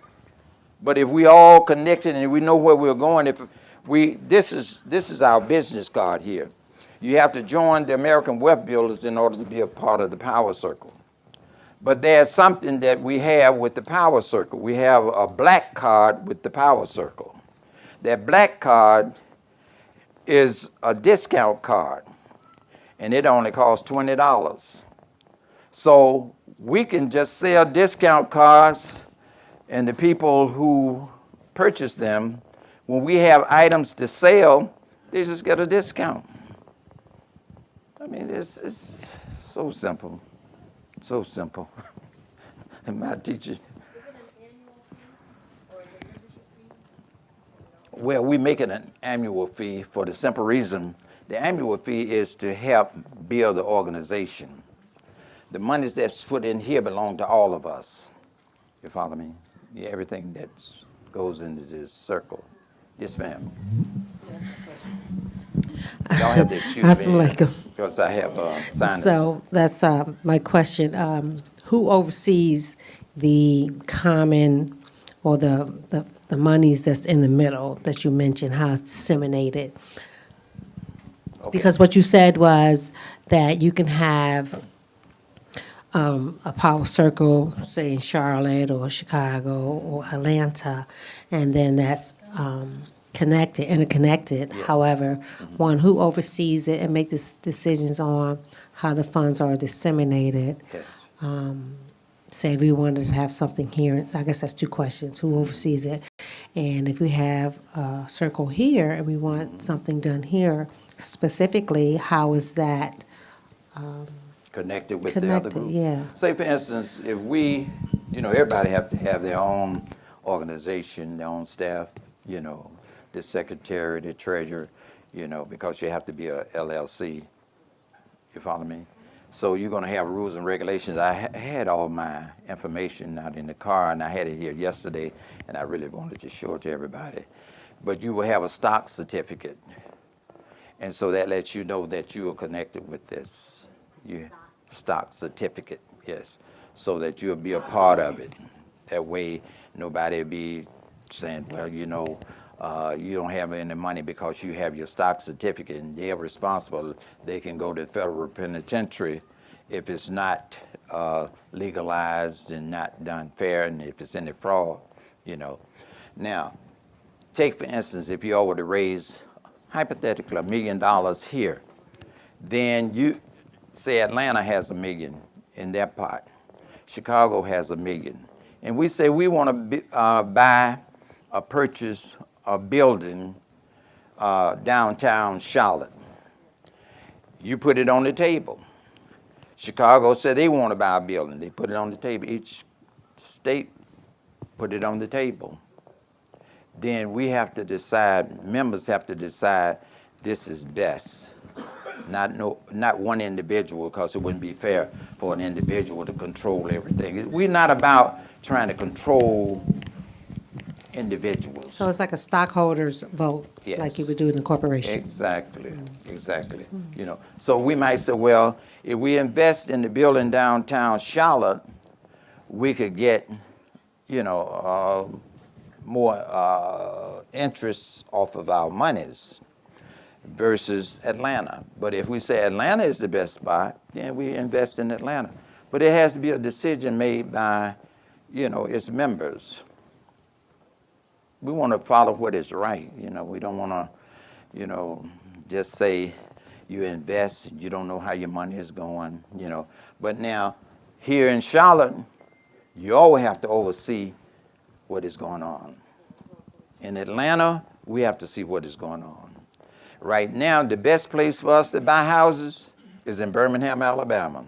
But if we all connected and we know where we're going, this is our business card here. You have to join the American Wealth Builders in order to be a part of the Power Circle. But there's something that we have with the Power Circle. We have a black card with the Power Circle. That black card is a discount card, and it only costs $20. So we can just sell discount cards, and the people who purchase them, when we have items to sell, they just get a discount. I mean, it's so simple, so simple. And my teacher, well, we make it an annual fee for the simple reason, the annual fee is to help build the organization. the monies that's put in here belong to all of us. You follow me? Yeah, everything that goes into this circle. Yes, ma'am. Y'all have to excuse me Assalamualaikum. because I have sinus. So that's my question. Who oversees the common or the monies that's in the middle that you mentioned, how it's disseminated? Okay. Because what you said was that you can have a power circle, say in Charlotte or Chicago or Atlanta, and then that's interconnected. Yes. However, one who oversees it and make the decisions on how the funds are disseminated. Yes. Say if we wanted to have something here, I guess that's two questions. Who oversees it? And if we have a circle here and we want something done here, specifically, how is that Connected with the connected? other group. Yeah. Say, for instance, if we, everybody have to have their own organization, their own staff, the secretary, the treasurer, because you have to be a LLC. You follow me? So you're going to have rules and regulations. I had all my information out in the car, and I had it here yesterday, and I really wanted to show it to everybody. But you will have a stock certificate, and so that lets you know that you are connected with this. Stock certificate, yes, so that you'll be a part of it. That way, nobody will be saying, well, you don't have any money because you have your stock certificate, and they're responsible. They can go to the federal penitentiary if it's not legalized and not done fair, and if it's any fraud, Now, take for instance, if you were to raise, hypothetically, $1 million here, then you say Atlanta has $1 million in their pot, Chicago has $1 million, and we say we want to buy or purchase a building downtown Charlotte. You put it on the table. Chicago said they want to buy a building. They put it on the table. Each state put it on the table. Then we have to decide, members have to decide this is best. Not one individual, because it wouldn't be fair for an individual to control everything. We're not about trying to control individuals. So it's like a stockholders vote, Yes. like you would do in a corporation. Exactly. So we might say, well, if we invest in the building downtown Charlotte, we could get, more interest off of our monies versus Atlanta. But if we say Atlanta is the best spot, then we invest in Atlanta. But it has to be a decision made by, its members. We want to follow what is right. We don't want to, just say you invest, you don't know how your money is going, But now, here in Charlotte, you always have to oversee what is going on. In Atlanta, we have to see what is going on. Right now, the best place for us to buy houses is in Birmingham, Alabama.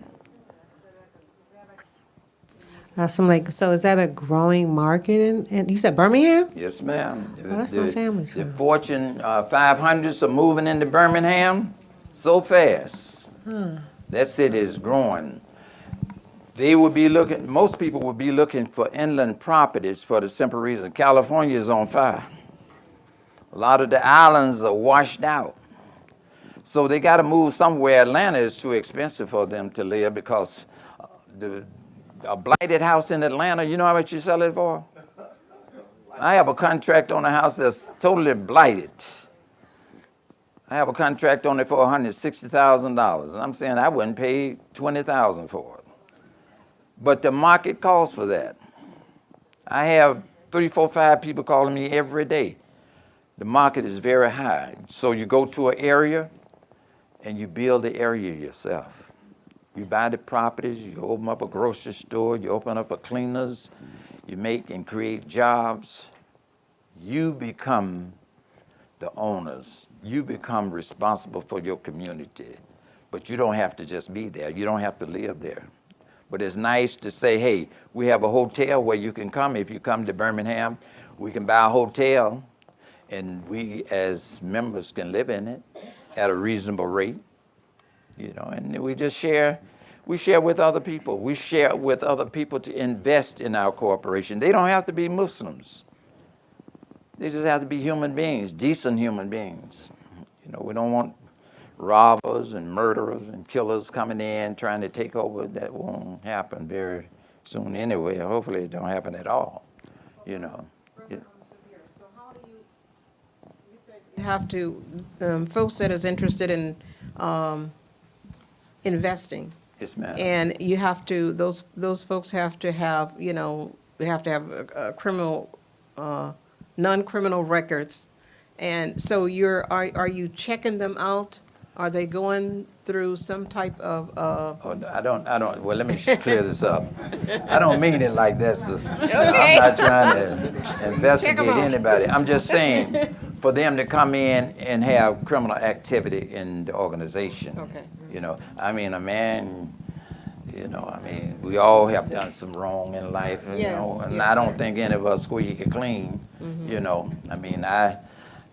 So is that a growing market? And you said Birmingham? Yes, ma'am. That's where my family's The from. Fortune 500s are moving into Birmingham so fast. That city is growing. Most people would be looking for inland properties for the simple reason California is on fire. A lot of the islands are washed out. So they got to move somewhere. Atlanta is too expensive for them to live because a blighted house in Atlanta, you know how much you sell it for? I have a contract on a house that's totally blighted. I have a contract on it for $160,000. And I'm saying I wouldn't pay $20,000 for it. But the market calls for that. I have 3, 4, 5 people calling me every day. The market is very high. So you go to an area and you build the area yourself. You buy the properties, you open up a grocery store, you open up a cleaners, you make and create jobs. You become the owners. You become responsible for your community. But you don't have to just be there. You don't have to live there. But it's nice to say, hey, we have a hotel where you can come. If you come to Birmingham, we can buy a hotel, and we as members can live in it at a reasonable rate, and we just share We share with other people. We share with other people to invest in our corporation. They don't have to be Muslims. They just have to be human beings, decent human beings. You know, we don't want robbers and murderers and killers coming in trying to take over. That won't happen very soon anyway. Hopefully it don't happen at all, you know. Yeah. So how do you said you have to, folks that is interested in investing, Yes, ma'am. and you have to, those folks have to have, you know, they have to have a criminal, non-criminal records. And so are you checking them out? Are they going through some type of, Oh, I don't, well, let me clear this up. I don't mean it like that, sister. I'm not trying to investigate out. anybody. I'm just saying, for them to come in and have criminal activity in the organization. Okay. You know, I mean, a man, you know, I mean, we all have done some wrong in life, you Yes, know, and yes, I don't sir. think any of us squeaky clean, you know. I mean,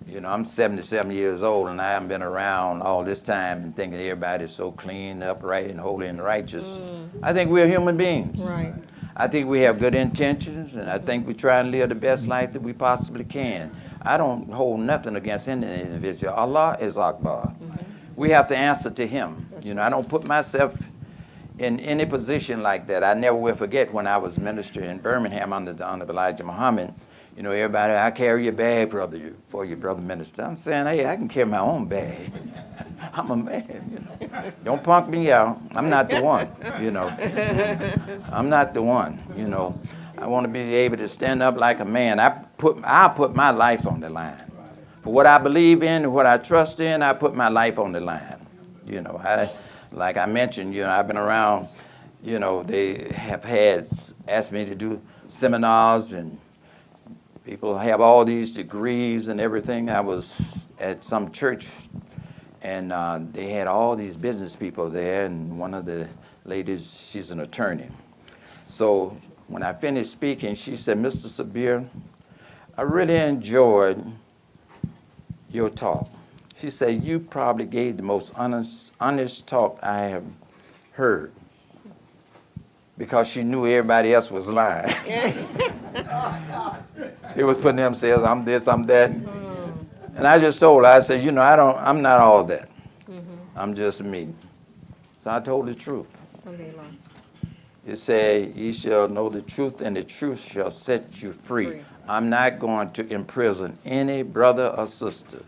you know, I'm 77 years old, and I haven't been around all this time and thinking everybody's so clean, upright, and holy and righteous. I think we're human beings. right? I think we have good intentions, and I think we try and live the best life that we possibly can. I don't hold nothing against any individual. Allah is Akbar. We have to answer to Him. You know, I don't put myself in any position like that. I never will forget when I was minister in Birmingham under the Honorable Elijah Muhammad. You know, everybody, I carry your bag, brother, for you, brother minister. I'm saying, hey, I can carry my own bag. I'm a man, you know. Don't punk me out. I'm not the one, you know. I'm not the one, you know. I want to be able to stand up like a man. I put my life on the line. For what I believe in and what I trust in, I put my life on the line. You know, like I mentioned, you know, I've been around, you know, they have asked me to do seminars, and people have all these degrees and everything. I was at some church, and they had all these business people there, and one of the ladies, she's an attorney. So when I finished speaking, she said, Mr. Sabir, I really enjoyed your talk. She said, you probably gave the most honest talk I have heard, because she knew everybody else was lying. They was putting themselves, I'm this, I'm that. And I just told her, I said, you know, I'm not all that. I'm just me. So I told the truth. It said, ye shall know the truth, and the truth shall set you free. I'm not going to imprison any brother or sister.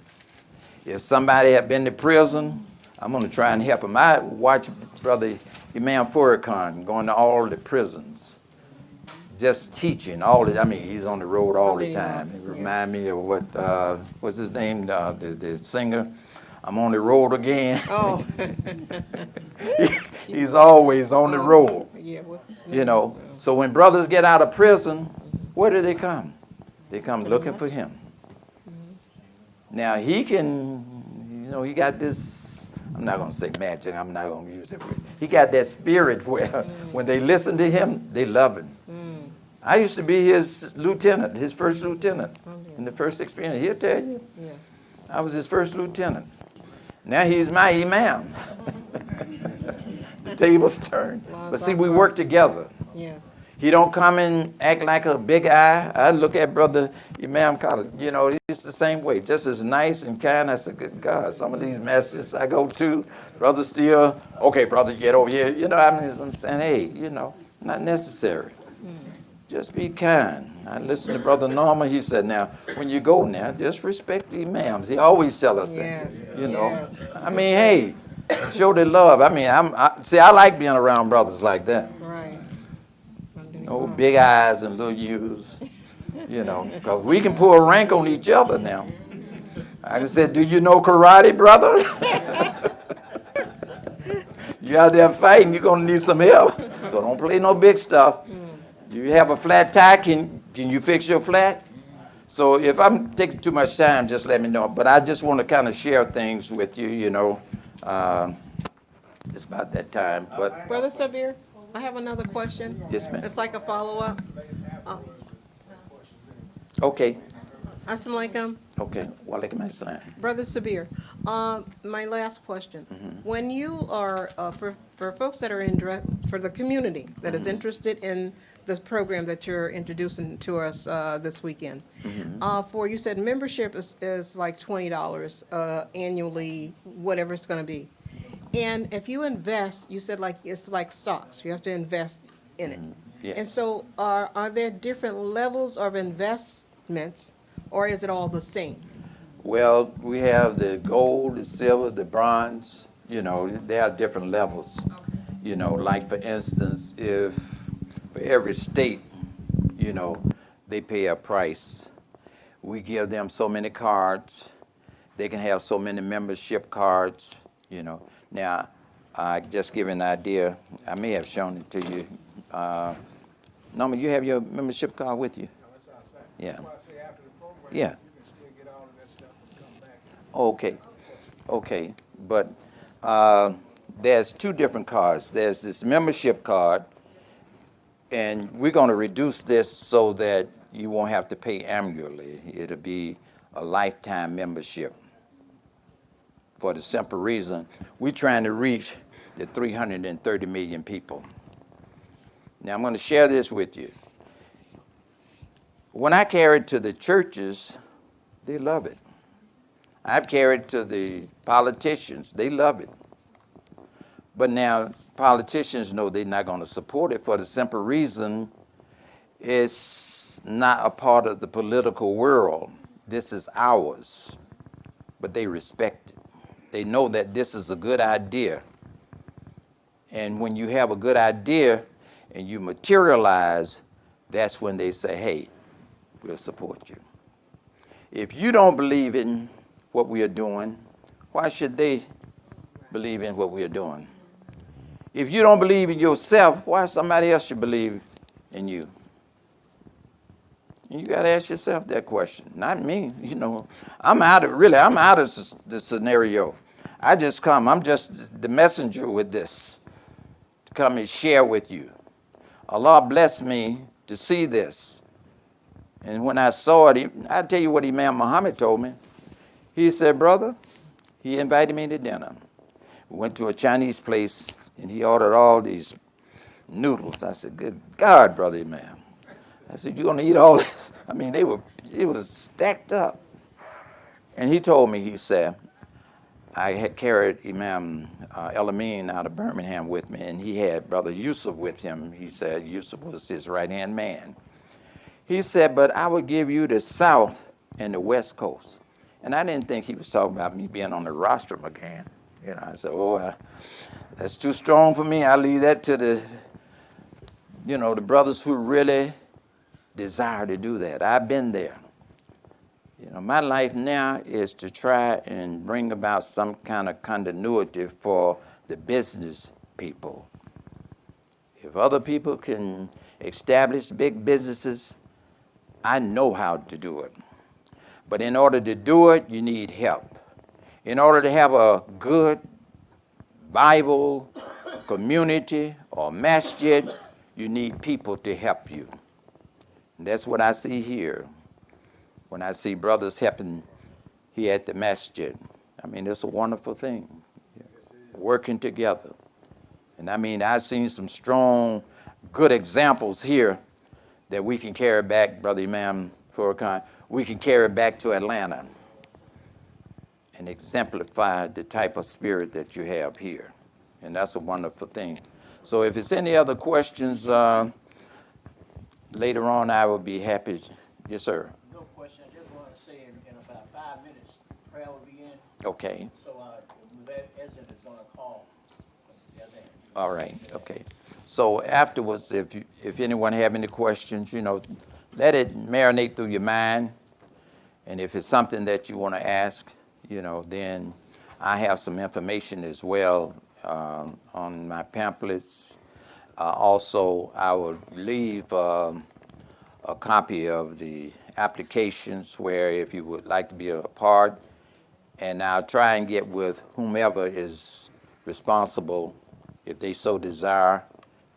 If somebody had been to prison, I'm going to try and help him. I watch Brother Imam Farrakhan going to all the prisons, just teaching all the, I mean, he's on the road all the time. It remind me of what's his name, the singer, I'm on the road again. Oh. He's always on the road. Yeah, what's his You name? know, so when brothers get out of prison, where do they come? They come looking for him. Now he can, you know, he got this, I'm not going to say magic, I'm not going to use it. He got that spirit where when they listen to him, they love him. I used to be his lieutenant, his first lieutenant in the first experience. He'll tell you. Yeah. I was his first lieutenant. Now he's my imam. The tables turn. But see, we work together. Yes. He don't come and act like a big eye. I look at Brother Imam Khalid, you know, he's the same way, just as nice and kind as a good God. Some of these messages I go to, brother still, okay, brother, get over here. You know, I'm saying, hey, you know, not necessary. Just be kind. I listened to Brother Norman. He said, now, when you go now, just respect the imams. He always tell us Yes, that, you know. yes. I mean, hey, show the love. I mean, I like being around brothers like that. Right. No big eyes and little U's, you know, because we can pull rank on each other now. I can say, do you know karate, brother? You out there fighting, you're going to need some help. So don't play no big stuff. You have a flat tire, can you fix your flat? So if I'm taking too much time, just let me know. But I just want to kind of share things with you, you know. It's about that time. But Brother Sabir, I have another question. Yes, ma'am. It's like a follow-up. okay, Assalamu alaikum. okay. Walaikum assalam. Brother Sabir, My last question. When you are, for folks that are for the community that is interested in this program that you're introducing to us this weekend, you said membership is like $20 annually, whatever it's going to be. And if you invest, you said like it's like stocks. You have to invest in it. Yes. And so are there different levels of investments, or is it all the same? Well, we have the gold, the silver, the bronze. You know, there are different levels. You know, like for instance, if for every state, you know, they pay a price. We give them so many cards. They can have so many membership cards, you know. Now, just give an idea. I may have shown it to you. Norman, you have your membership card with you? No, it's outside. Yeah. That's why I say after the program, Yeah. you can still get all of that stuff and come back. Okay, okay, but there's two different cards. There's this membership card, and we're going to reduce this so that you won't have to pay annually. It'll be a lifetime membership. For the simple reason, we're trying to reach the 330 million people. Now, I'm going to share this with you. When I carry it to the churches, they love it. I've carried to the politicians. They love it. But now politicians know they're not going to support it for the simple reason it's not a part of the political world. This is ours. But they respect it. They know that this is a good idea. And when you have a good idea and you materialize, that's when they say, hey, we'll support you. If you don't believe in what we are doing, why should they believe in what we are doing? If you don't believe in yourself, why somebody else should believe in you? And you got to ask yourself that question, not me. You know, I'm out of the scenario. I'm just the messenger with this, to come and share with you. Allah blessed me to see this. And when I saw it, I'll tell you what Imam Muhammad told me. He said, brother, he invited me to dinner. We went to a Chinese place, and he ordered all these noodles. I said, good God, brother Imam. I said, you're going to eat all this? I mean, it was stacked up. And he told me, he said, I had carried Imam El-Amin out of Birmingham with me, and he had Brother Yusuf with him. He said Yusuf was his right-hand man. He said, but I would give you the South and the West Coast. And I didn't think he was talking about me being on the rostrum again. You know, I said, that's too strong for me. I leave that to the brothers who really desire to do that. I've been there. You know, my life now is to try and bring about some kind of continuity for the business people. If other people can establish big businesses, I know how to do it. But in order to do it, you need help. In order to have a good Bible community or masjid, you need people to help you. And that's what I see here. When I see brothers helping here at the masjid, I mean, it's a wonderful thing, working together. And I mean, I've seen some strong, good examples here that we can carry back, Brother Imam Farrakhan, we can carry back to Atlanta and exemplify the type of spirit that you have here. And that's a wonderful thing. So if it's any other questions, later on I will be happy. Yes, sir. No question. I just want to say in about 5 minutes, prayer will begin. Okay. So that Ezra is going to call. All right. Okay. So afterwards, if anyone have any questions, let it marinate through your mind. And if it's something that you want to ask, then I have some information as well on my pamphlets. Also, I will leave a copy of the applications where if you would like to be a part, and I'll try and get with whomever is responsible, if they so desire,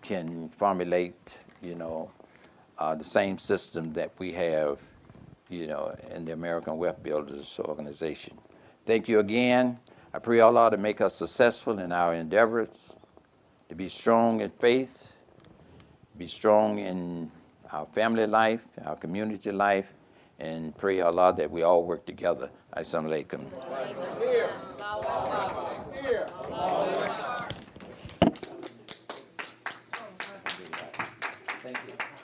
can formulate, the same system that we have, in the American Wealth Builders Organization. Thank you again. I pray Allah to make us successful in our endeavors, to be strong in faith, be strong in our family life, our community life, and pray Allah that we all work together. Assalamu alaikum. Thank you.